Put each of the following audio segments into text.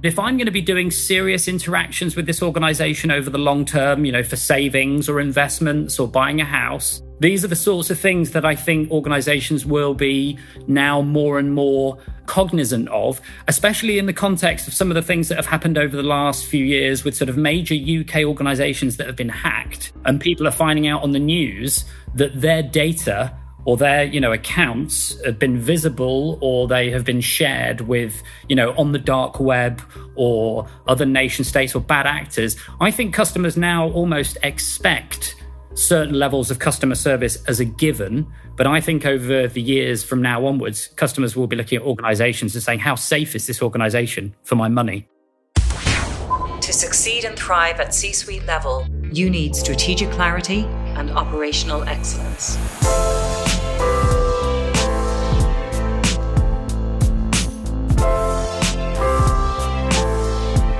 If I'm going to be doing serious interactions with this organization over the long term, for savings or investments or buying a house, these are the sorts of things that I think organizations will be now more and more cognizant of, especially in the context of some of the things that have happened over the last few years with sort of major UK organizations that have been hacked. And people are finding out on the news that their data or their, accounts have been visible, or they have been shared with, on the dark web or other nation states or bad actors. I think customers now almost expect certain levels of customer service as a given. But I think over the years from now onwards, customers will be looking at organizations and saying, how safe is this organization for my money? To succeed and thrive at C-suite level, you need strategic clarity and operational excellence.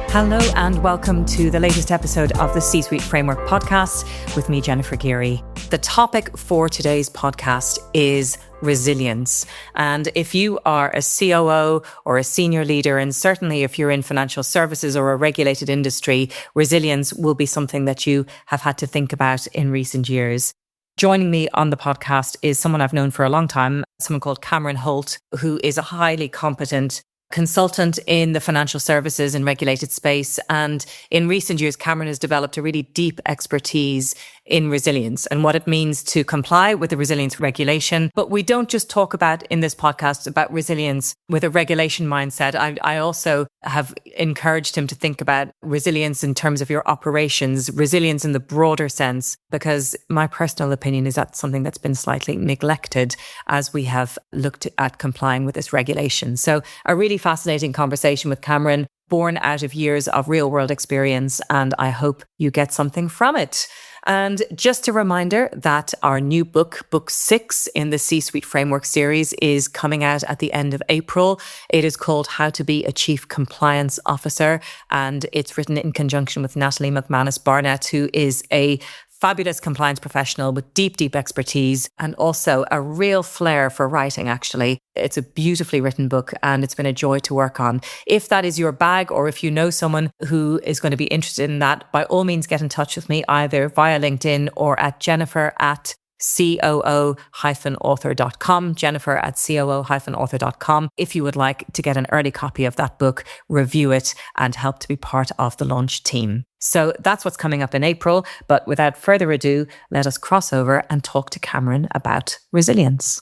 Hello and welcome to the latest episode of the C-Suite Framework podcast with me, Jennifer Geary. The topic for today's podcast is resilience. And if you are a COO or a senior leader, and certainly if you're in financial services or a regulated industry, resilience will be something that you have had to think about in recent years. Joining me on the podcast is someone I've known for a long time, someone called Cameron Holt, who is a highly competent consultant in the financial services and regulated space. And in recent years, Cameron has developed a really deep expertise in resilience and what it means to comply with the resilience regulation. But we don't just talk about in this podcast about resilience with a regulation mindset. I also have encouraged him to think about resilience in terms of your operations, resilience in the broader sense, because my personal opinion is that's something that's been slightly neglected as we have looked at complying with this regulation. So a really fascinating conversation with Cameron, born out of years of real world experience, and I hope you get something from it. And just a reminder that our new book, Book 6 in the C-Suite Framework series, is coming out at the end of April. It is called How to Be a Chief Compliance Officer, and it's written in conjunction with Natalie McManus-Barnett, who is a fabulous compliance professional with deep expertise and also a real flair for writing, actually. It's a beautifully written book and it's been a joy to work on. If that is your bag, or if you know someone who is going to be interested in that, by all means get in touch with me either via LinkedIn or at Jennifer@coo-author.com, Jennifer@coo-author.com. If you would like to get an early copy of that book, review it and help to be part of the launch team. So that's what's coming up in April. But without further ado, let us cross over and talk to Cameron about resilience.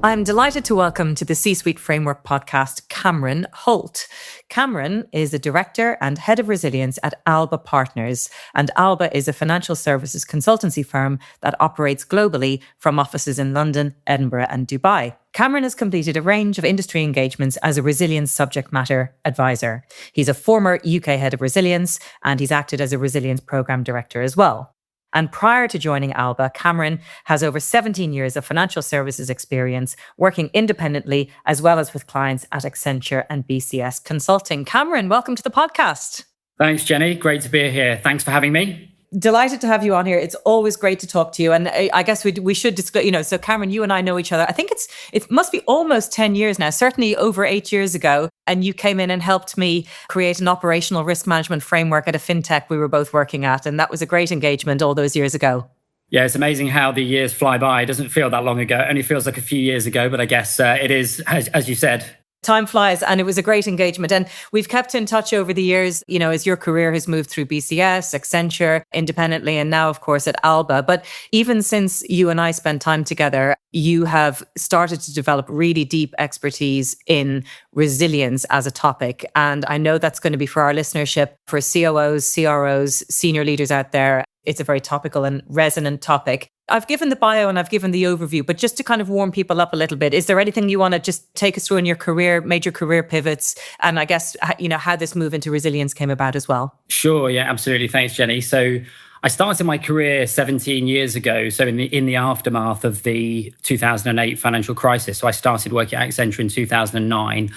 I'm delighted to welcome to the C-Suite Framework podcast, Cameron Holt. Cameron is the Director and Head of Resilience at Alba Partners, and Alba is a financial services consultancy firm that operates globally from offices in London, Edinburgh and Dubai. Cameron has completed a range of industry engagements as a resilience subject matter advisor. He's a former UK Head of Resilience, and he's acted as a Resilience Programme Director as well. And prior to joining Alba, Cameron has over 17 years of financial services experience working independently as well as with clients at Accenture and BCS Consulting. Cameron, welcome to the podcast. Thanks, Jenny. Great to be here. Thanks for having me. Delighted to have you on here. It's always great to talk to you. And I guess we should discuss, so Cameron, you and I know each other. I think it must be almost 10 years now, certainly over 8 years ago. And you came in and helped me create an operational risk management framework at a FinTech we were both working at. And that was a great engagement all those years ago. Yeah, it's amazing how the years fly by. It doesn't feel that long ago. It only feels like a few years ago, but I guess it is, as you said. Time flies, and it was a great engagement. And we've kept in touch over the years, as your career has moved through BCS, Accenture, independently, and now, of course, at Alba. But even since you and I spent time together, you have started to develop really deep expertise in resilience as a topic. And I know that's going to be for our listenership, for COOs, CROs, senior leaders out there. It's a very topical and resonant topic. I've given the bio and I've given the overview, but just to kind of warm people up a little bit, is there anything you want to just take us through in your career, major career pivots, and I guess, how this move into resilience came about as well? Sure. Yeah, absolutely. Thanks, Jenny. So I started my career 17 years ago, so in the aftermath of the 2008 financial crisis. So I started working at Accenture in 2009.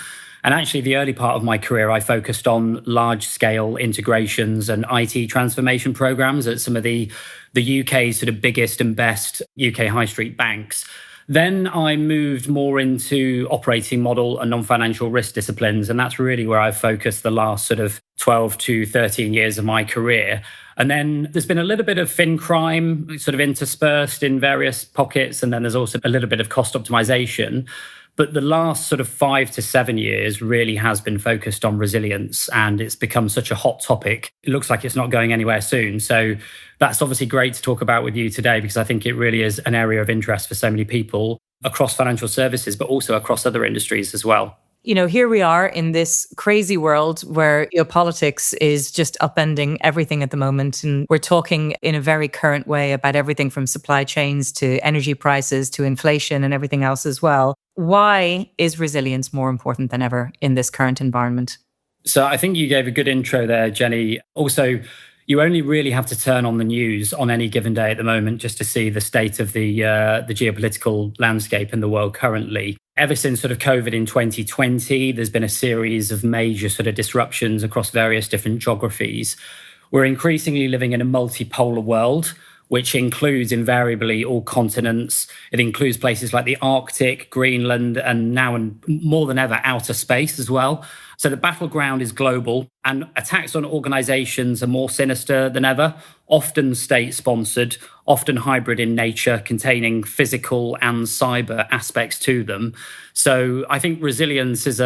And actually, the early part of my career, I focused on large-scale integrations and IT transformation programs at some of the UK's sort of biggest and best UK high street banks. Then I moved more into operating model and non-financial risk disciplines. And that's really where I've focused the last sort of 12 to 13 years of my career. And then there's been a little bit of fin crime sort of interspersed in various pockets. And then there's also a little bit of cost optimization. But the last sort of 5 to 7 years really has been focused on resilience, and it's become such a hot topic. It looks like it's not going anywhere soon. So that's obviously great to talk about with you today, because I think it really is an area of interest for so many people across financial services, but also across other industries as well. You know, here we are in this crazy world where geopolitics is just upending everything at the moment. And we're talking in a very current way about everything from supply chains to energy prices to inflation and everything else as well. Why is resilience more important than ever in this current environment? So I think you gave a good intro there, Jenny. Also, you only really have to turn on the news on any given day at the moment just to see the state of the geopolitical landscape in the world currently. Ever since sort of COVID in 2020, there's been a series of major sort of disruptions across various different geographies. We're increasingly living in a multipolar world, which includes invariably all continents. It includes places like the Arctic, Greenland, and now and more than ever, outer space as well. So the battleground is global, and attacks on organizations are more sinister than ever, often state-sponsored, often hybrid in nature, containing physical and cyber aspects to them. So I think resilience is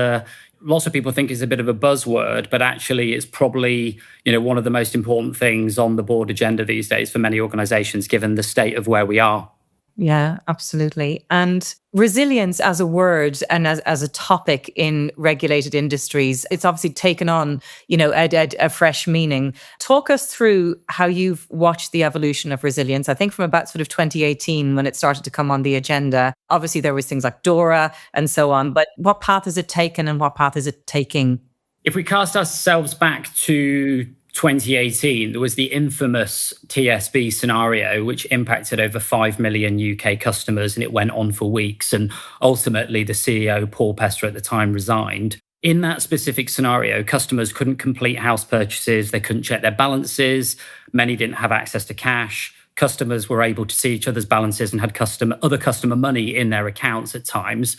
lots of people think it's a bit of a buzzword, but actually it's probably, one of the most important things on the board agenda these days for many organizations, given the state of where we are. Yeah, absolutely. And resilience as a word and as a topic in regulated industries, it's obviously taken on, a fresh meaning. Talk us through how you've watched the evolution of resilience. I think from about sort of 2018 when it started to come on the agenda. Obviously, there was things like DORA and so on. But what path has it taken and what path is it taking? If we cast ourselves back to 2018, there was the infamous TSB scenario, which impacted over 5 million UK customers, and it went on for weeks. And ultimately, the CEO, Paul Pester, at the time resigned. In that specific scenario, customers couldn't complete house purchases. They couldn't check their balances. Many didn't have access to cash. Customers were able to see each other's balances and had other customer money in their accounts at times.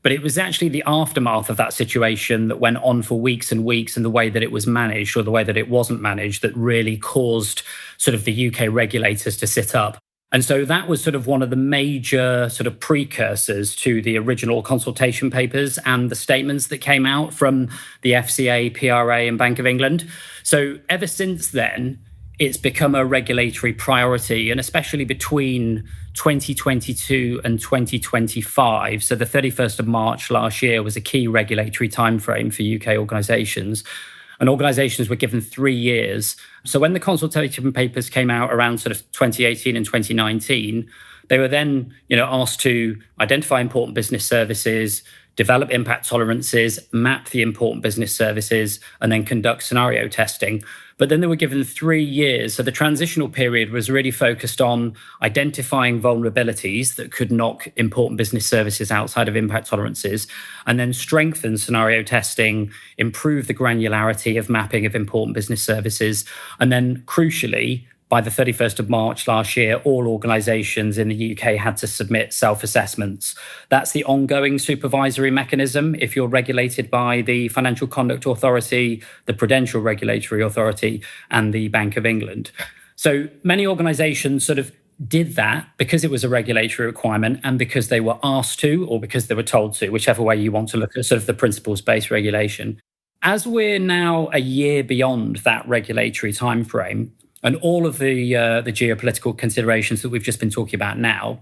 But it was actually the aftermath of that situation that went on for weeks and weeks, and the way that it was managed or the way that it wasn't managed that really caused sort of the UK regulators to sit up. And so that was sort of one of the major sort of precursors to the original consultation papers and the statements that came out from the FCA, PRA and Bank of England. So ever since then, it's become a regulatory priority, and especially between 2022 and 2025. So the 31st of March last year was a key regulatory timeframe for UK organisations. And organisations were given 3 years. So when the consultation papers came out around sort of 2018 and 2019, they were then, asked to identify important business services, develop impact tolerances, map the important business services, and then conduct scenario testing. But then they were given 3 years. So the transitional period was really focused on identifying vulnerabilities that could knock important business services outside of impact tolerances, and then strengthen scenario testing, improve the granularity of mapping of important business services. And then crucially, by the 31st of March last year, all organisations in the UK had to submit self-assessments. That's the ongoing supervisory mechanism if you're regulated by the Financial Conduct Authority, the Prudential Regulatory Authority, and the Bank of England. So many organisations sort of did that because it was a regulatory requirement and because they were asked to, or because they were told to, whichever way you want to look at sort of the principles-based regulation. As we're now a year beyond that regulatory timeframe, and all of the geopolitical considerations that we've just been talking about now,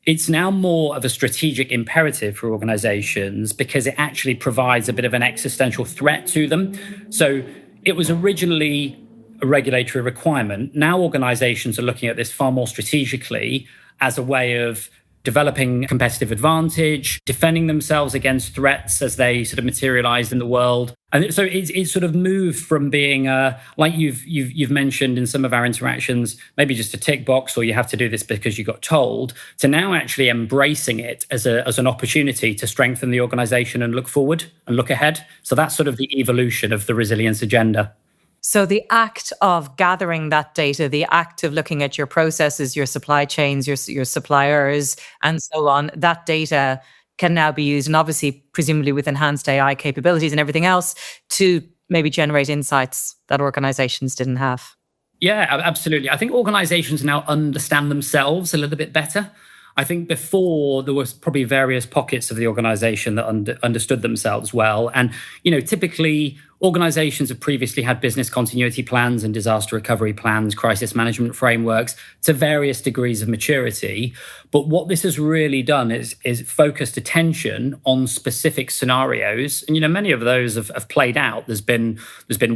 it's now more of a strategic imperative for organizations because it actually provides a bit of an existential threat to them. So it was originally a regulatory requirement. Now organizations are looking at this far more strategically as a way of developing competitive advantage, defending themselves against threats as they sort of materialize in the world. And so it's sort of moved from being, like you've mentioned in some of our interactions, maybe just a tick box, or you have to do this because you got told, to now actually embracing it as an opportunity to strengthen the organization and look forward and look ahead. So that's sort of the evolution of the resilience agenda. So the act of gathering that data, the act of looking at your processes, your supply chains, your suppliers, and so on, that data can now be used, and obviously, presumably with enhanced AI capabilities and everything else, to maybe generate insights that organizations didn't have. Yeah, absolutely. I think organizations now understand themselves a little bit better. I think before there was probably various pockets of the organization that understood themselves well. And, typically organizations have previously had business continuity plans and disaster recovery plans, crisis management frameworks to various degrees of maturity. But what this has really done is focused attention on specific scenarios. And, many of those have played out. There's been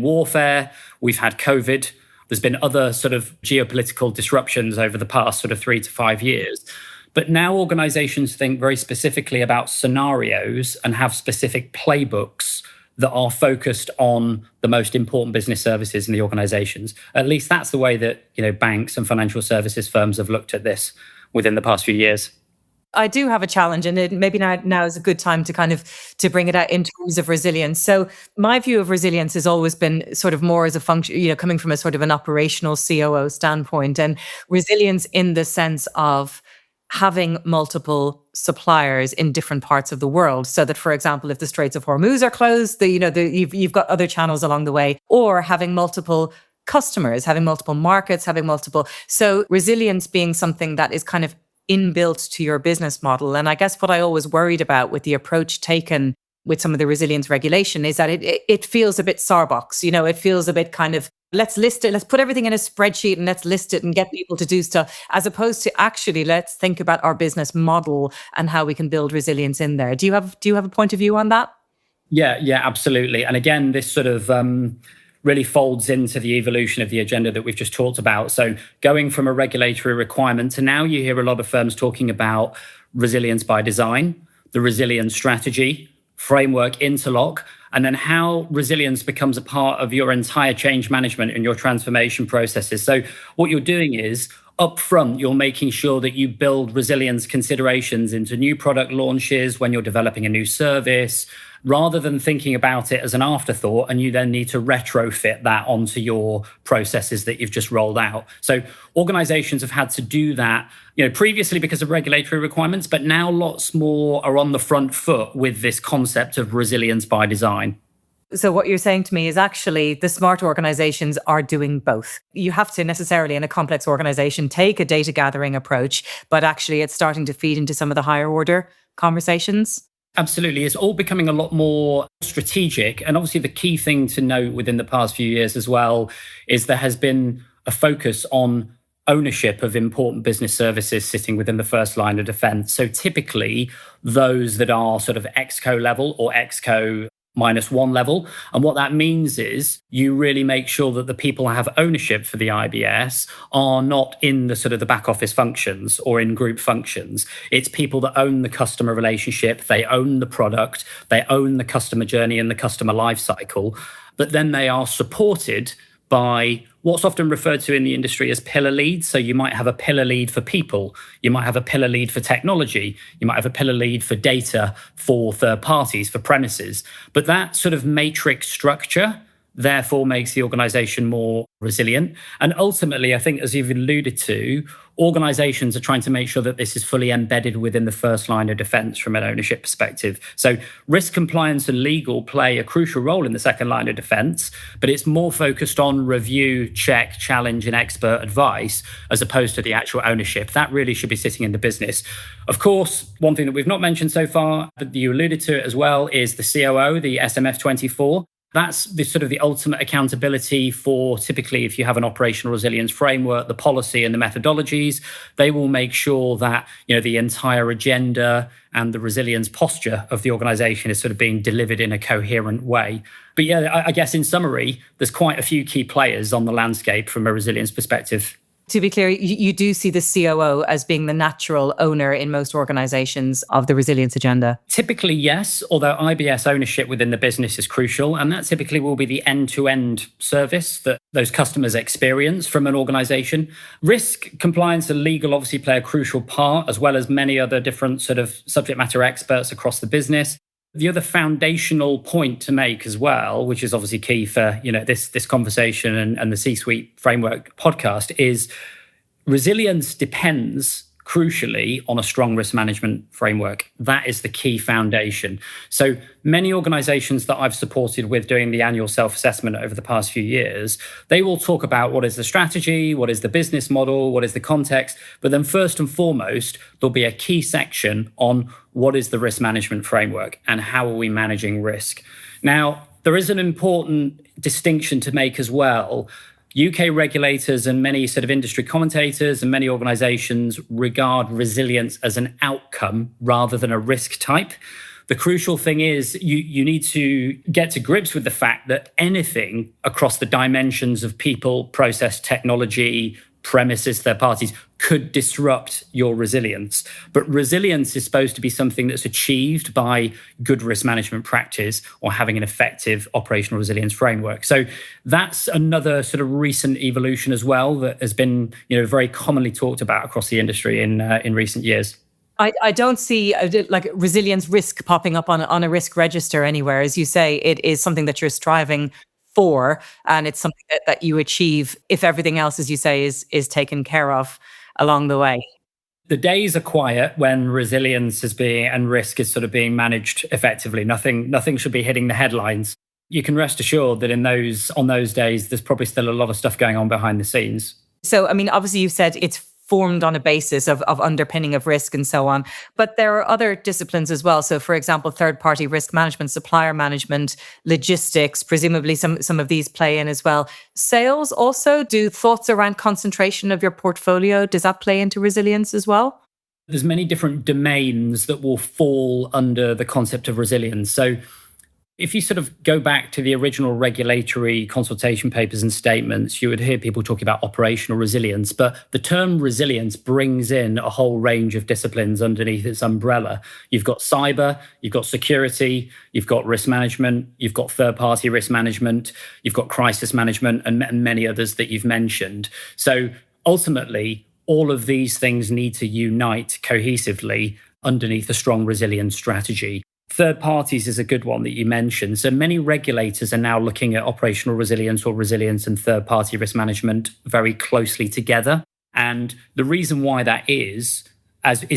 warfare. We've had COVID. There's been other sort of geopolitical disruptions over the past sort of 3 to 5 years. But now organizations think very specifically about scenarios and have specific playbooks that are focused on the most important business services in the organizations. At least that's the way that, banks and financial services firms have looked at this within the past few years. I do have a challenge, and maybe now is a good time to bring it out in terms of resilience. So my view of resilience has always been sort of more as a function, coming from a sort of an operational COO standpoint, and resilience in the sense of having multiple suppliers in different parts of the world, so that, for example, if the Straits of Hormuz are closed, you've got other channels along the way, or having multiple customers, having multiple markets, having multiple. So resilience being something that is kind of inbuilt to your business model. And I guess what I always worried about with the approach taken with some of the resilience regulation is that it feels a bit Sarbox. It feels a bit kind of, let's list it, let's put everything in a spreadsheet and let's list it and get people to do stuff, as opposed to actually let's think about our business model and how we can build resilience in there. Do you have a point of view on that? Yeah, absolutely. And again, this sort of really folds into the evolution of the agenda that we've just talked about. So going from a regulatory requirement to now you hear a lot of firms talking about resilience by design, the resilience strategy, framework interlock, and then how resilience becomes a part of your entire change management and your transformation processes. So what you're doing is upfront, you're making sure that you build resilience considerations into new product launches when you're developing a new service, rather than thinking about it as an afterthought, and you then need to retrofit that onto your processes that you've just rolled out. So organizations have had to do that, previously because of regulatory requirements, but now lots more are on the front foot with this concept of resilience by design. So what you're saying to me is actually the smart organizations are doing both. You have to necessarily, in a complex organization, take a data gathering approach, but actually it's starting to feed into some of the higher order conversations. Absolutely. It's all becoming a lot more strategic. And obviously the key thing to note within the past few years as well is there has been a focus on ownership of important business services sitting within the first line of defense. So typically those that are sort of ExCo level or ExCo -1 level. And what that means is you really make sure that the people who have ownership for the IBS are not in the sort of the back office functions or in group functions. It's people that own the customer relationship, they own the product, they own the customer journey and the customer life cycle, but then they are supported by what's often referred to in the industry as pillar leads. So you might have a pillar lead for people, you might have a pillar lead for technology, you might have a pillar lead for data, for third parties, for premises. But that sort of matrix structure therefore makes the organization more resilient. And ultimately, I think, as you've alluded to, organizations are trying to make sure that this is fully embedded within the first line of defense from an ownership perspective. So risk compliance and legal play a crucial role in the second line of defense, but it's more focused on review, check, challenge, and expert advice as opposed to the actual ownership. That really should be sitting in the business. Of course, one thing that we've not mentioned so far, but you alluded to it as well, is the COO, the SMF24. That's the sort of the ultimate accountability for typically if you have an operational resilience framework, the policy and the methodologies, they will make sure that, the entire agenda and the resilience posture of the organization is sort of being delivered in a coherent way. But yeah, I guess in summary, there's quite a few key players on the landscape from a resilience perspective. To be clear, you do see the COO as being the natural owner in most organizations of the resilience agenda? Typically, yes, although IBS ownership within the business is crucial. And that typically will be the end-to-end service that those customers experience from an organization. Risk, compliance and legal obviously play a crucial part, as well as many other different sort of subject matter experts across the business. The other foundational point to make as well, which is obviously key for this conversation and the C-Suite Framework podcast, is resilience depends crucially on a strong risk management framework. That is the key foundation. So many organizations that I've supported with doing the annual self-assessment over the past few years, they will talk about what is the strategy, what is the business model, what is the context, but then first and foremost, there'll be a key section on what is the risk management framework and how are we managing risk. Now, there is an important distinction to make as well. UK regulators and many sort of industry commentators and many organizations regard resilience as an outcome rather than a risk type. The crucial thing is you need to get to grips with the fact that anything across the dimensions of people, process, technology, premises, third parties could disrupt your resilience. But resilience is supposed to be something that's achieved by good risk management practice or having an effective operational resilience framework. So that's another sort of recent evolution as well that has been, very commonly talked about across the industry in recent years. I don't see like resilience risk popping up on a risk register anywhere. As you say, it is something that you're striving for, and it's something that you achieve if everything else, as you say, is taken care of along the way. The days are quiet when resilience and risk is sort of being managed effectively. Nothing should be hitting the headlines. You can rest assured that on those days, there's probably still a lot of stuff going on behind the scenes. So, I mean, obviously you said it's formed on a basis of underpinning of risk and so on. But there are other disciplines as well. So, for example, third-party risk management, supplier management, logistics, presumably some of these play in as well. Sales also, do thoughts around concentration of your portfolio, does that play into resilience as well? There's many different domains that will fall under the concept of resilience. So if you sort of go back to the original regulatory consultation papers and statements, you would hear people talking about operational resilience, but the term resilience brings in a whole range of disciplines underneath its umbrella. You've got cyber, you've got security, you've got risk management, you've got third-party risk management, you've got crisis management, and many others that you've mentioned. So ultimately, all of these things need to unite cohesively underneath a strong resilience strategy. Third parties is a good one that you mentioned. So many regulators are now looking at operational resilience or resilience and third-party risk management very closely together. And the reason why that is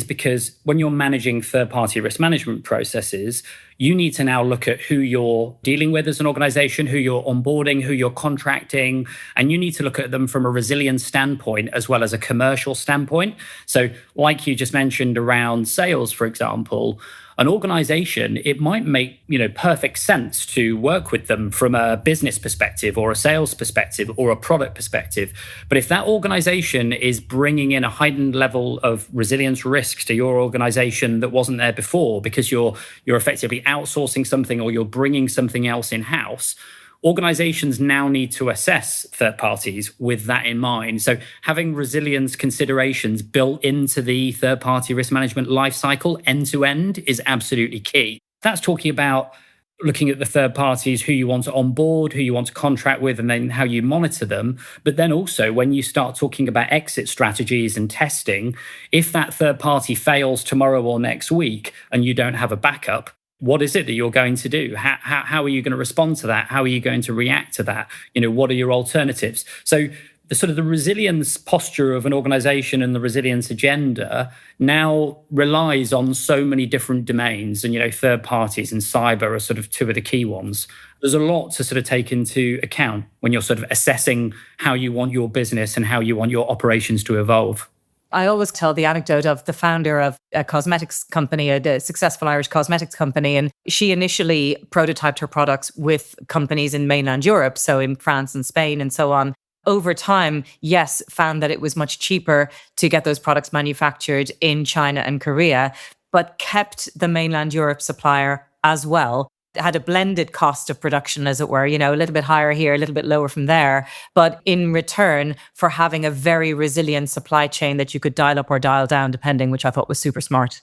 because when you're managing third-party risk management processes, you need to now look at who you're dealing with as an organization, who you're onboarding, who you're contracting, and you need to look at them from a resilience standpoint as well as a commercial standpoint. So like you just mentioned around sales, for example, an organization, it might make, perfect sense to work with them from a business perspective or a sales perspective or a product perspective. But if that organization is bringing in a heightened level of resilience risk to your organization that wasn't there before because you're effectively outsourcing something or you're bringing something else in-house, organizations now need to assess third parties with that in mind. So having resilience considerations built into the third-party risk management lifecycle end-to-end is absolutely key. That's talking about looking at the third parties, who you want to onboard, who you want to contract with, and then how you monitor them. But then also when you start talking about exit strategies and testing, if that third party fails tomorrow or next week and you don't have a backup, what is it that you're going to do? How are you going to respond to that? How are you going to react to that? What are your alternatives? So the sort of the resilience posture of an organization and the resilience agenda now relies on so many different domains, and third parties and cyber are sort of two of the key ones. There's a lot to sort of take into account when you're sort of assessing how you want your business and how you want your operations to evolve. I always tell the anecdote of the founder of a cosmetics company, a successful Irish cosmetics company, and she initially prototyped her products with companies in mainland Europe, so in France and Spain and so on. Over time, yes, found that it was much cheaper to get those products manufactured in China and Korea, but kept the mainland Europe supplier as well. Had a blended cost of production, as it were, a little bit higher here, a little bit lower from there. But in return for having a very resilient supply chain that you could dial up or dial down, depending, which I thought was super smart.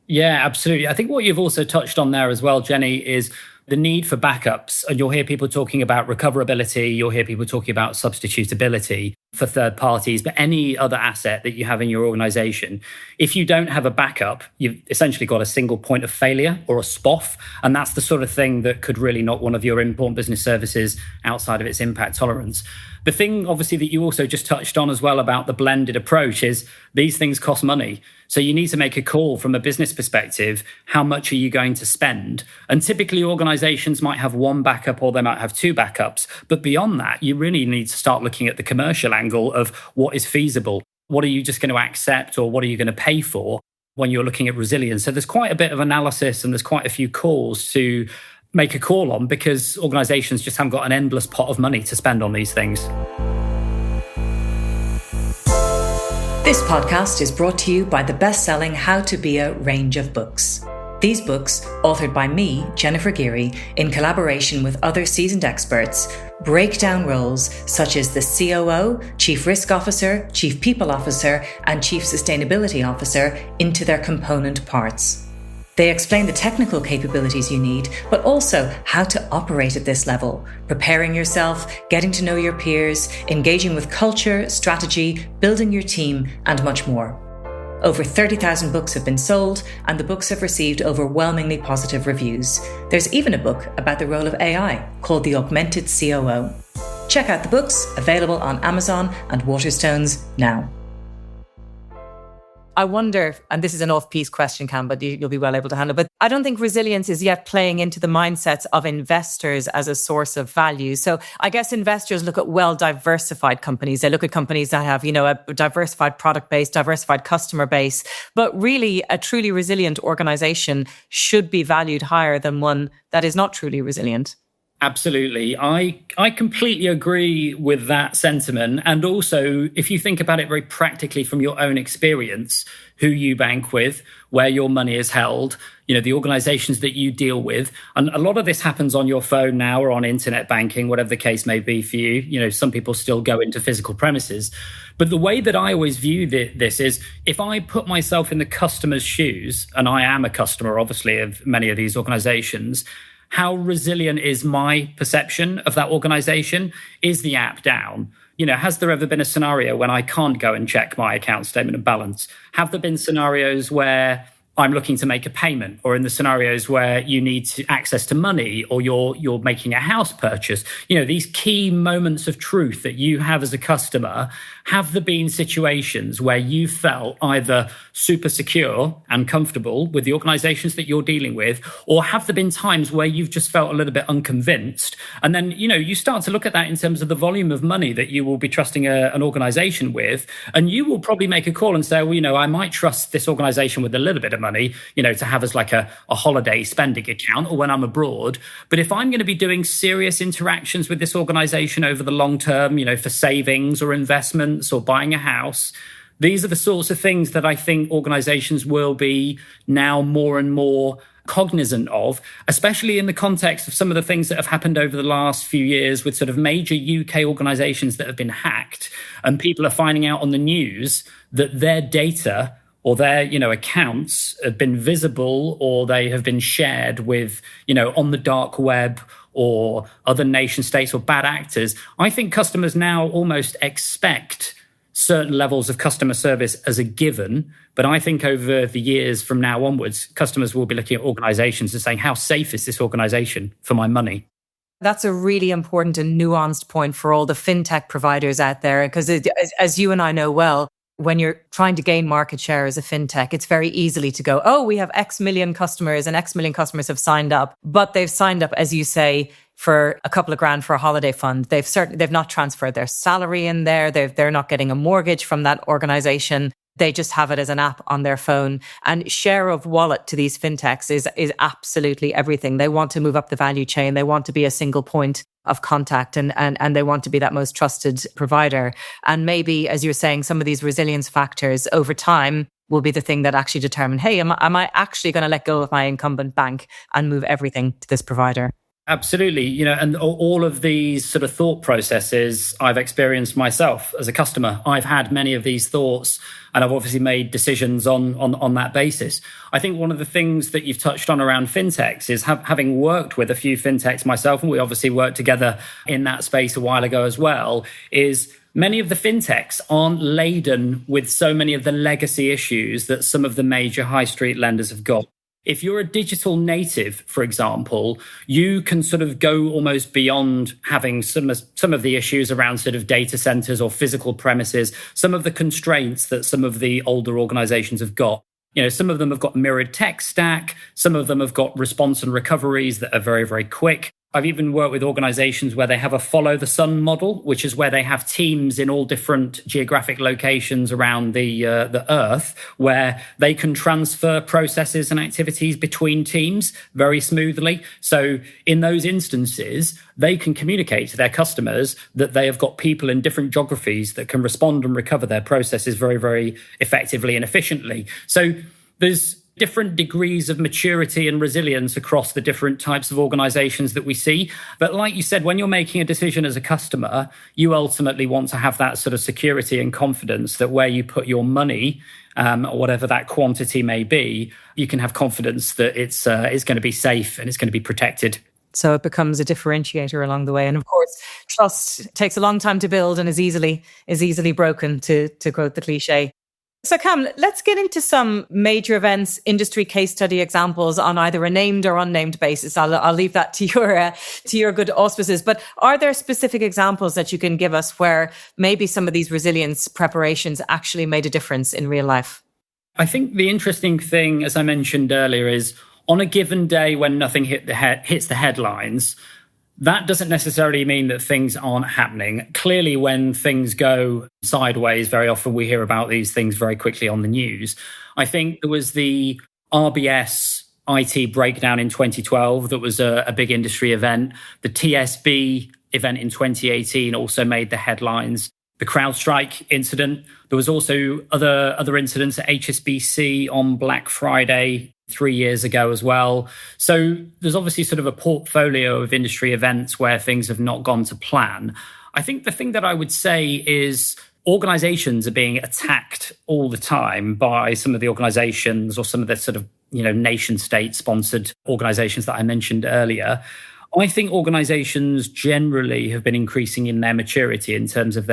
Yeah, absolutely. I think what you've also touched on there as well, Jenny, is the need for backups. And you'll hear people talking about recoverability. You'll hear people talking about substitutability. for third parties, but any other asset that you have in your organization, if you don't have a backup, you've essentially got a single point of failure or a SPOF. And that's the sort of thing that could really knock one of your important business services outside of its impact tolerance. The thing, obviously, that you also just touched on as well about the blended approach is these things cost money. So you need to make a call from a business perspective. How much are you going to spend? And typically organizations might have one backup or they might have two backups. But beyond that, you really need to start looking at the commercial angle of what is feasible. What are you just going to accept or what are you going to pay for when you're looking at resilience? So there's quite a bit of analysis and there's quite a few calls to make a call on because organizations just haven't got an endless pot of money to spend on these things. This podcast is brought to you by the best-selling How to Be A range of books. These books, authored by me, Jennifer Geary, in collaboration with other seasoned experts, break down roles such as the COO, Chief Risk Officer, Chief People Officer, and Chief Sustainability Officer into their component parts. They explain the technical capabilities you need, but also how to operate at this level, preparing yourself, getting to know your peers, engaging with culture, strategy, building your team, and much more. Over 30,000 books have been sold, and the books have received overwhelmingly positive reviews. There's even a book about the role of AI called The Augmented COO. Check out the books, available on Amazon and Waterstones now. I wonder, and this is an off-piece question, Cam, but you'll be well able to handle it, but I don't think resilience is yet playing into the mindsets of investors as a source of value. So I guess investors look at well-diversified companies. They look at companies that have, a diversified product base, diversified customer base, but really a truly resilient organization should be valued higher than one that is not truly resilient. Absolutely. I completely agree with that sentiment. And also, if you think about it very practically from your own experience, who you bank with, where your money is held, the organizations that you deal with. And a lot of this happens on your phone now or on internet banking, whatever the case may be for you. Some people still go into physical premises. But the way that I always view this is if I put myself in the customer's shoes, and I am a customer, obviously, of many of these organizations, how resilient is my perception of that organization? Is the app down? Has there ever been a scenario when I can't go and check my account statement and balance? Have there been scenarios where I'm looking to make a payment, or in the scenarios where you need access to money, or you're making a house purchase? These key moments of truth that you have as a customer. Have there been situations where you felt either super secure and comfortable with the organizations that you're dealing with, or have there been times where you've just felt a little bit unconvinced? And then, you start to look at that in terms of the volume of money that you will be trusting an organization with, and you will probably make a call and say, well, I might trust this organization with a little bit of money, to have as like a holiday spending account or when I'm abroad. But if I'm going to be doing serious interactions with this organization over the long term, for savings or investments or buying a house, these are the sorts of things that I think organizations will be now more and more cognizant of, especially in the context of some of the things that have happened over the last few years with sort of major UK organizations that have been hacked, and people are finding out on the news that their data or their, accounts have been visible, or they have been shared with, on the dark web or other nation states or bad actors. I think customers now almost expect certain levels of customer service as a given. But I think over the years from now onwards, customers will be looking at organizations and saying, how safe is this organization for my money? That's a really important and nuanced point for all the fintech providers out there, because as you and I know well, when you're trying to gain market share as a fintech, it's very easily to go, oh, we have X million customers and X million customers have signed up. But they've signed up, as you say, for a couple of grand for a holiday fund. They've not transferred their salary in there. They're not getting a mortgage from that organization. They just have it as an app on their phone. And share of wallet to these fintechs is absolutely everything. They want to move up the value chain. They want to be a single point of contact, and they want to be that most trusted provider. And maybe, as you're saying, some of these resilience factors over time will be the thing that actually determine, hey, am I actually going to let go of my incumbent bank and move everything to this provider? Absolutely. And all of these sort of thought processes I've experienced myself as a customer. I've had many of these thoughts, and I've obviously made decisions on that basis. I think one of the things that you've touched on around FinTechs is having worked with a few FinTechs myself, and we obviously worked together in that space a while ago as well, is many of the FinTechs aren't laden with so many of the legacy issues that some of the major high street lenders have got. If you're a digital native, for example, you can sort of go almost beyond having some of the issues around sort of data centers or physical premises, some of the constraints that some of the older organizations have got. Some of them have got mirrored tech stack. Some of them have got response and recoveries that are very, very quick. I've even worked with organizations where they have a follow the sun model, which is where they have teams in all different geographic locations around the earth, where they can transfer processes and activities between teams very smoothly. So in those instances, they can communicate to their customers that they have got people in different geographies that can respond and recover their processes very, very effectively and efficiently. So there's different degrees of maturity and resilience across the different types of organizations that we see. But like you said, when you're making a decision as a customer, you ultimately want to have that sort of security and confidence that where you put your money, or whatever that quantity may be, you can have confidence that it's going to be safe and it's going to be protected. So it becomes a differentiator along the way. And of course, trust takes a long time to build and is easily broken, to quote the cliche. So Cam, let's get into some major events, industry case study examples on either a named or unnamed basis. I'll leave that to your good auspices. But are there specific examples that you can give us where maybe some of these resilience preparations actually made a difference in real life? I think the interesting thing, as I mentioned earlier, is on a given day when nothing hits the headlines, that doesn't necessarily mean that things aren't happening. Clearly, when things go sideways, very often we hear about these things very quickly on the news. I think there was the RBS IT breakdown in 2012 that was a big industry event. The TSB event in 2018 also made the headlines. The CrowdStrike incident. There was also other incidents at HSBC on Black Friday 3 years ago as well. So there's obviously sort of a portfolio of industry events where things have not gone to plan. I think the thing that I would say is organizations are being attacked all the time by some of the organizations or some of the sort of, nation state sponsored organizations that I mentioned earlier. I think organizations generally have been increasing in their maturity in terms of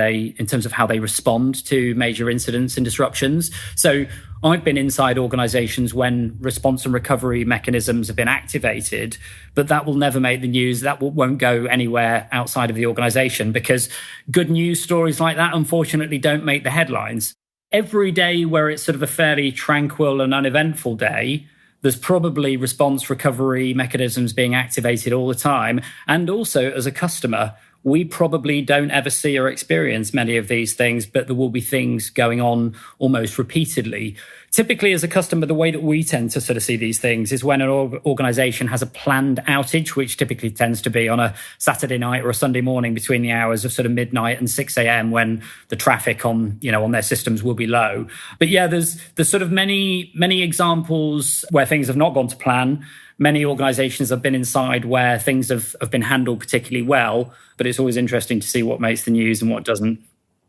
how they respond to major incidents and disruptions. So I've been inside organizations when response and recovery mechanisms have been activated, but that will never make the news. That won't go anywhere outside of the organization because good news stories like that, unfortunately, don't make the headlines. Every day where it's sort of a fairly tranquil and uneventful day, there's probably response recovery mechanisms being activated all the time. And also, as a customer, we probably don't ever see or experience many of these things, but there will be things going on almost repeatedly. Typically, as a customer, the way that we tend to sort of see these things is when an organization has a planned outage, which typically tends to be on a Saturday night or a Sunday morning between the hours of sort of midnight and 6 a.m. when the traffic on their systems will be low. But yeah, there's sort of many examples where things have not gone to plan. Many organizations have been inside where things have been handled particularly well, but it's always interesting to see what makes the news and what doesn't.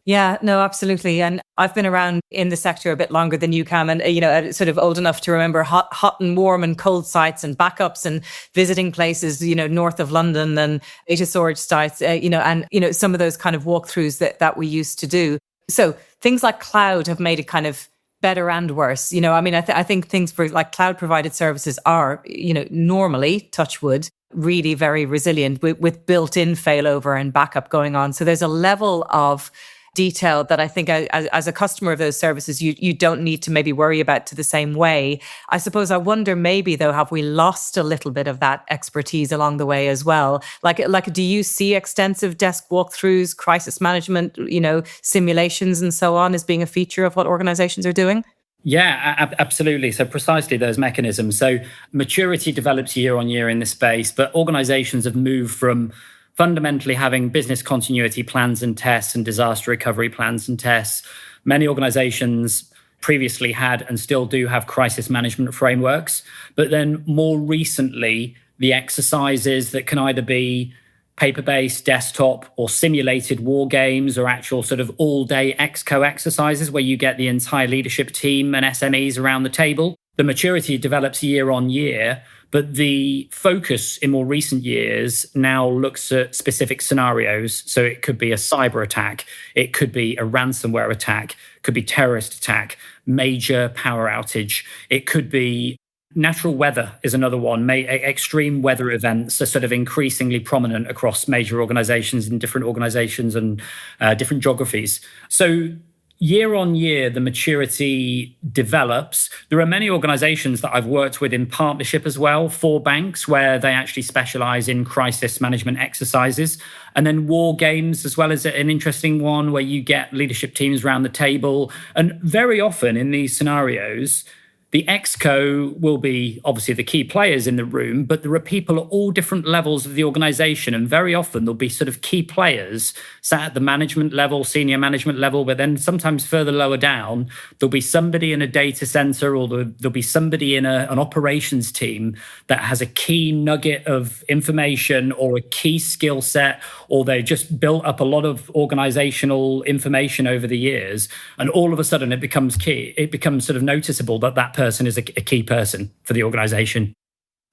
Yeah, no, absolutely. And I've been around in the sector a bit longer than you, Cam, and, sort of old enough to remember hot and warm and cold sites and backups and visiting places, north of London and data storage sites, and, some of those kind of walkthroughs that we used to do. So things like cloud have made it kind of better and worse. I think things for like cloud provided services are, normally, touch wood, really very resilient with built-in failover and backup going on. So there's a level of detail that I think as a customer of those services, you don't need to maybe worry about to the same way. I suppose I wonder maybe though, have we lost a little bit of that expertise along the way as well? Like, do you see extensive desk walkthroughs, crisis management, simulations and so on as being a feature of what organizations are doing? Yeah, absolutely. So precisely those mechanisms. So maturity develops year on year in this space, but organizations have moved from fundamentally having business continuity plans and tests and disaster recovery plans and tests. Many organizations previously had and still do have crisis management frameworks, but then more recently, the exercises that can either be paper-based, desktop, or simulated war games, or actual sort of all-day exco exercises where you get the entire leadership team and SMEs around the table. The maturity develops year on year, but the focus in more recent years now looks at specific scenarios. So it could be a cyber attack, it could be a ransomware attack, it could be terrorist attack, major power outage, it could be natural weather is another one. Extreme weather events are sort of increasingly prominent across major organizations in different organizations and different geographies. So year on year, the maturity develops. There are many organizations that I've worked with in partnership as well, for banks, where they actually specialize in crisis management exercises. And then war games as well as an interesting one where you get leadership teams around the table. And very often in these scenarios, the exco will be obviously the key players in the room, but there are people at all different levels of the organization. And very often there'll be sort of key players sat at the management level, senior management level, but then sometimes further lower down, there'll be somebody in a data center or there'll be somebody in an operations team that has a key nugget of information or a key skill set, or they just built up a lot of organizational information over the years. And all of a sudden it becomes key. It becomes sort of noticeable that that person is a key person for the organization.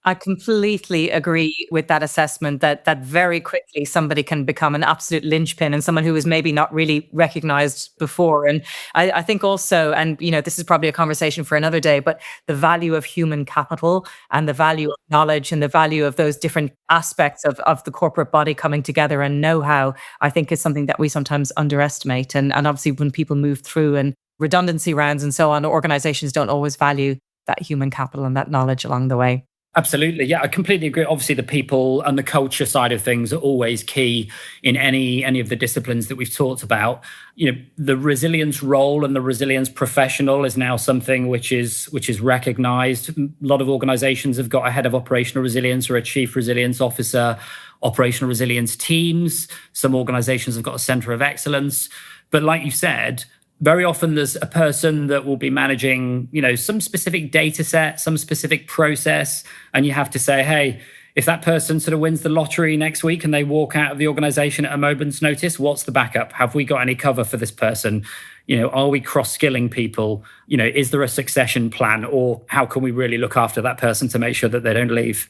I completely agree with that assessment that very quickly somebody can become an absolute linchpin and someone who was maybe not really recognized before. And I think also, and this is probably a conversation for another day, but the value of human capital and the value of knowledge and the value of those different aspects of the corporate body coming together and know-how, I think is something that we sometimes underestimate. And obviously when people move through and redundancy rounds and so on, organizations don't always value that human capital and that knowledge along the way. Absolutely. Yeah, I completely agree. Obviously, the people and the culture side of things are always key in any of the disciplines that we've talked about. The resilience role and the resilience professional is now something which is recognized. A lot of organizations have got a head of operational resilience or a chief resilience officer, operational resilience teams. Some organizations have got a center of excellence. But like you said, very often there's a person that will be managing, some specific data set, some specific process. And you have to say, hey, if that person sort of wins the lottery next week and they walk out of the organization at a moment's notice, what's the backup? Have we got any cover for this person? Are we cross-skilling people? Is there a succession plan? Or how can we really look after that person to make sure that they don't leave?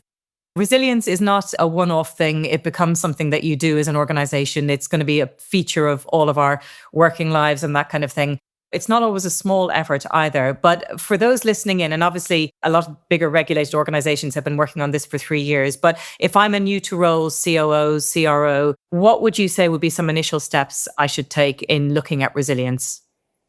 Resilience is not a one-off thing. It becomes something that you do as an organization. It's going to be a feature of all of our working lives and that kind of thing. It's not always a small effort either. But for those listening in, and obviously a lot of bigger regulated organizations have been working on this for 3 years, but if I'm a new to role COO, CRO, what would you say would be some initial steps I should take in looking at resilience?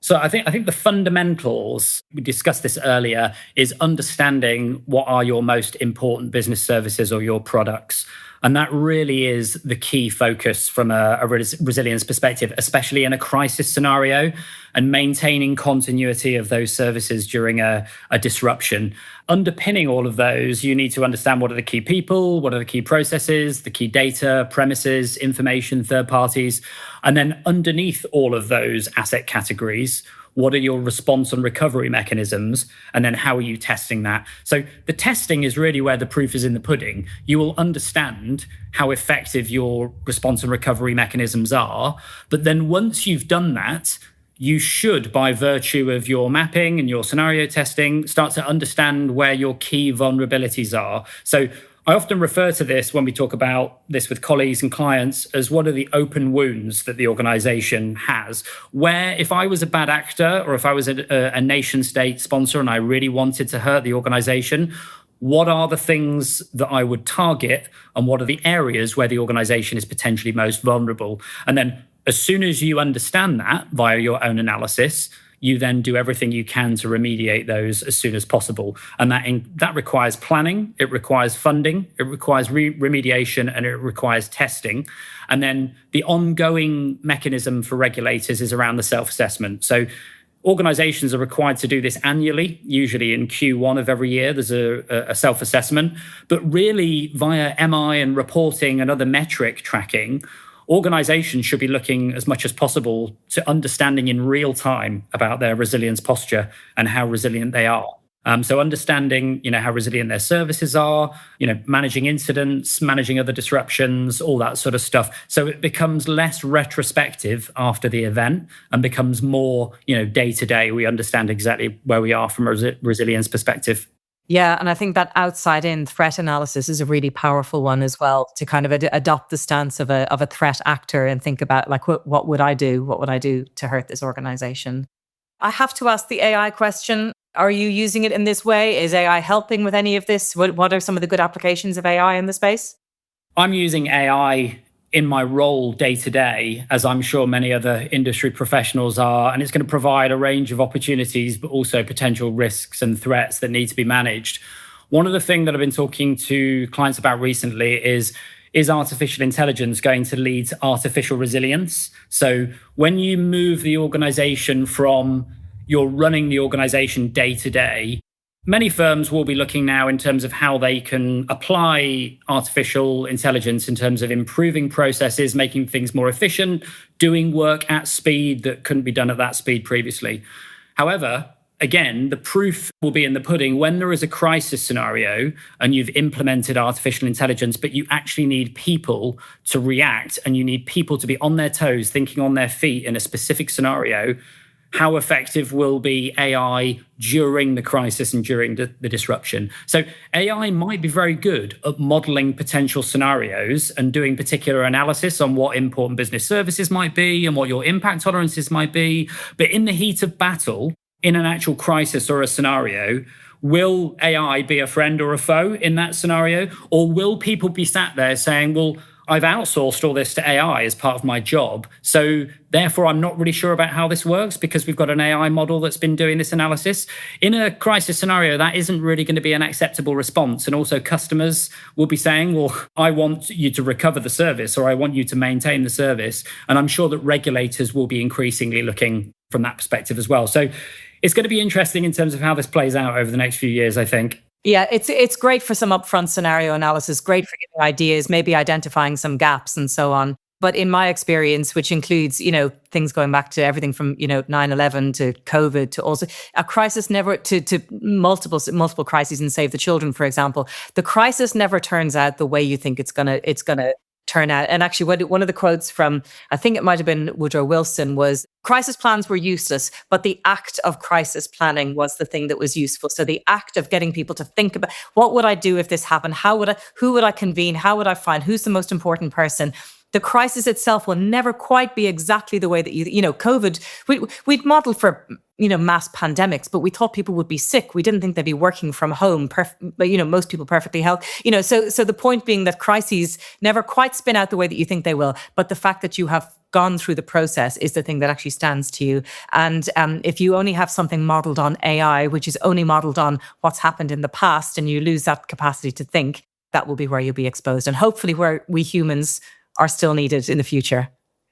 So I think the fundamentals, we discussed this earlier, is understanding what are your most important business services or your products. And that really is the key focus from a resilience perspective, especially in a crisis scenario, and maintaining continuity of those services during a disruption. Underpinning all of those, you need to understand what are the key people, what are the key processes, the key data, premises, information, third parties. And then underneath all of those asset categories, what are your response and recovery mechanisms? And then how are you testing that? So the testing is really where the proof is in the pudding. You will understand how effective your response and recovery mechanisms are. But then once you've done that, you should, by virtue of your mapping and your scenario testing, start to understand where your key vulnerabilities are. So I often refer to this when we talk about this with colleagues and clients as what are the open wounds that the organization has, where if I was a bad actor or if I was a nation state sponsor and I really wanted to hurt the organization, what are the things that I would target and what are the areas where the organization is potentially most vulnerable? And then as soon as you understand that via your own analysis, you then do everything you can to remediate those as soon as possible. And that requires planning, it requires funding, it requires remediation, and it requires testing. And then the ongoing mechanism for regulators is around the self-assessment. So organizations are required to do this annually, usually in Q1 of every year. There's a self-assessment. But really, via MI and reporting and other metric tracking, organizations should be looking as much as possible to understanding in real time about their resilience posture and how resilient they are. So understanding, how resilient their services are, managing incidents, managing other disruptions, all that sort of stuff. So it becomes less retrospective after the event and becomes more, day to day. We understand exactly where we are from a resilience perspective. Yeah, and I think that outside-in threat analysis is a really powerful one as well, to kind of adopt the stance of a threat actor and think about, like, what would I do? What would I do to hurt this organization? I have to ask the AI question. Are you using it in this way? Is AI helping with any of this? What are some of the good applications of AI in the space? I'm using AI in my role day to day, as I'm sure many other industry professionals are, and it's going to provide a range of opportunities, but also potential risks and threats that need to be managed. One of the things that I've been talking to clients about recently is artificial intelligence going to lead to artificial resilience? So when you move the organization from you're running the organization day to day, many firms will be looking now in terms of how they can apply artificial intelligence in terms of improving processes, making things more efficient, doing work at speed that couldn't be done at that speed previously. However, again, the proof will be in the pudding when there is a crisis scenario and you've implemented artificial intelligence, but you actually need people to react and you need people to be on their toes, thinking on their feet in a specific scenario. How effective will be AI during the crisis and during the disruption? So AI might be very good at modeling potential scenarios and doing particular analysis on what important business services might be and what your impact tolerances might be. But in the heat of battle, in an actual crisis or a scenario, will AI be a friend or a foe in that scenario? Or will people be sat there saying, well, I've outsourced all this to AI as part of my job, so therefore I'm not really sure about how this works because we've got an AI model that's been doing this analysis. In a crisis scenario, that isn't really going to be an acceptable response. And also customers will be saying, well, I want you to recover the service or I want you to maintain the service. And I'm sure that regulators will be increasingly looking from that perspective as well. So it's going to be interesting in terms of how this plays out over the next few years, I think. Yeah, it's great for some upfront scenario analysis, great for giving ideas, maybe identifying some gaps and so on. But in my experience, which includes, things going back to everything from, 9/11 to COVID to also a crisis never to multiple crises in Save the Children, for example, the crisis never turns out the way you think it's gonna turn out. And actually, one of the quotes from, I think it might have been Woodrow Wilson, was crisis plans were useless, but the act of crisis planning was the thing that was useful. So the act of getting people to think about, what would I do if this happened? Who would I convene? How would I find? Who's the most important person? The crisis itself will never quite be exactly the way that COVID, we'd modeled for, mass pandemics, but we thought people would be sick. We didn't think they'd be working from home, but, most people perfectly healthy. So the point being that crises never quite spin out the way that you think they will, but the fact that you have gone through the process is the thing that actually stands to you. And if you only have something modeled on AI, which is only modeled on what's happened in the past, and you lose that capacity to think, that will be where you'll be exposed. And hopefully where we humans are still needed in the future.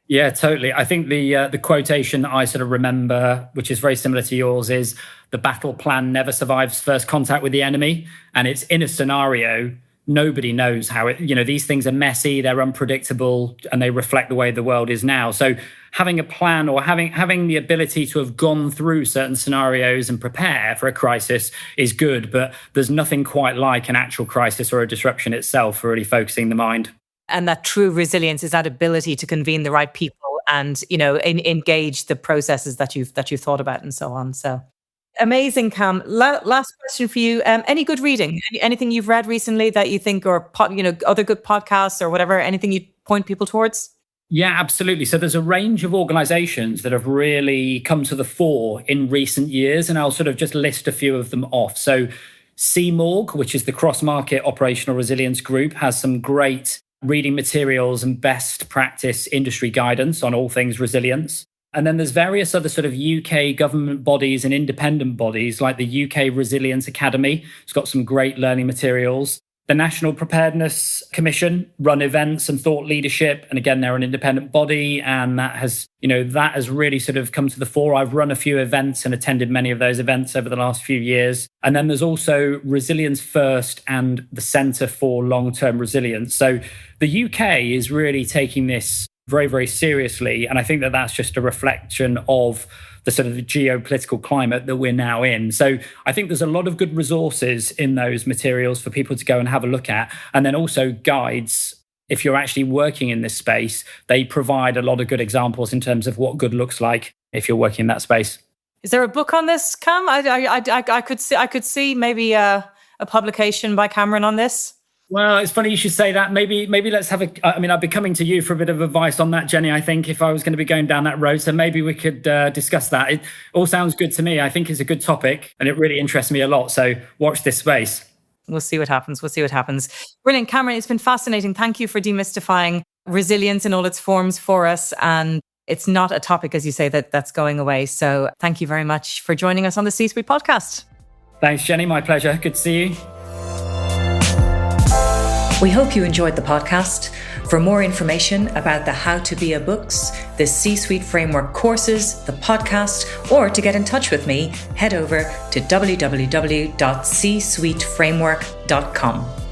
Yeah, totally. I think the quotation that I sort of remember, which is very similar to yours, is the battle plan never survives first contact with the enemy. And it's in a scenario, nobody knows how these things are messy, they're unpredictable, and they reflect the way the world is now. So having a plan or having the ability to have gone through certain scenarios and prepare for a crisis is good, but there's nothing quite like an actual crisis or a disruption itself for really focusing the mind. And that true resilience is that ability to convene the right people and, engage the processes that you've thought about and so on. So amazing, Cam. Last question for you. Any good reading? Anything you've read recently that you think, or other good podcasts or whatever, anything you'd point people towards? Yeah, absolutely. So there's a range of organizations that have really come to the fore in recent years, and I'll sort of just list a few of them off. So CMORG, which is the cross-market operational resilience group, has some great reading materials and best practice industry guidance on all things resilience. And then there's various other sort of UK government bodies and independent bodies like the UK Resilience Academy. It's got some great learning materials. The National Preparedness Commission run events and thought leadership. And again, they're an independent body. And that has really sort of come to the fore. I've run a few events and attended many of those events over the last few years. And then there's also Resilience First and the Centre for Long-Term Resilience. So the UK is really taking this very, very seriously. And I think that that's just a reflection of the sort of geopolitical climate that we're now in. So I think there's a lot of good resources in those materials for people to go and have a look at. And then also guides. If you're actually working in this space, they provide a lot of good examples in terms of what good looks like if you're working in that space. Is there a book on this, Cam? I could see maybe a publication by Cameron on this. Well, it's funny you should say that. Maybe let's have I'd be coming to you for a bit of advice on that, Jenny, I think, if I was going to be going down that road. So maybe we could discuss that. It all sounds good to me. I think it's a good topic and it really interests me a lot. So watch this space. We'll see what happens. Brilliant. Cameron, it's been fascinating. Thank you for demystifying resilience in all its forms for us. And it's not a topic, as you say, that's going away. So thank you very much for joining us on the C-Suite podcast. Thanks, Jenny. My pleasure. Good to see you. We hope you enjoyed the podcast. For more information about the How to Be a books, the C-Suite Framework courses, the podcast, or to get in touch with me, head over to www.csuiteframework.com.